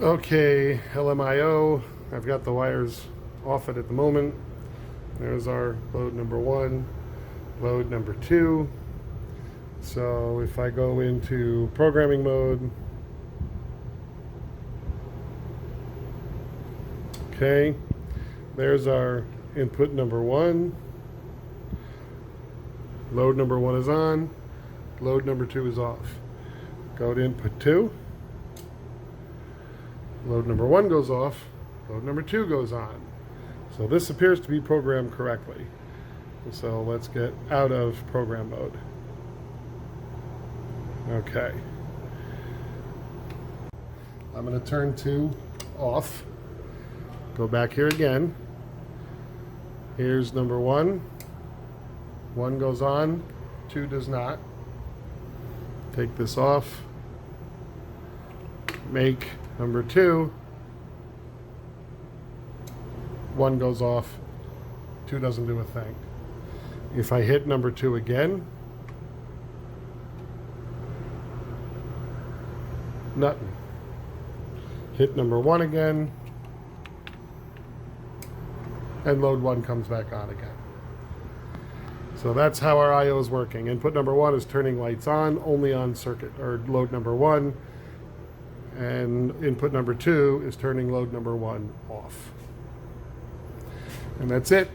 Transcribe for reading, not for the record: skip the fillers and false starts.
Okay, LMIO, I've got the wires off it at the moment. There's our load number 1, load number 2. So if I go into programming mode, okay, there's our input number 1. Load number 1 is on, load number 2 is off. Go to input 2. Load number 1 goes off, load number 2 goes on. So this appears to be programmed correctly. So let's get out of program mode. Okay. I'm going to turn 2 off. Go back here again. Here's number 1. 1 goes on, 2 does not. Take this off. Make number 2. 1 goes off, 2 doesn't do a thing. If I hit number 2 again, nothing. Hit number 1 again, and load 1 comes back on again. So that's how our I/O is working. Input number 1 is turning lights on, only on circuit, or load number 1. And input number 2 is turning load number 1 off. And that's it.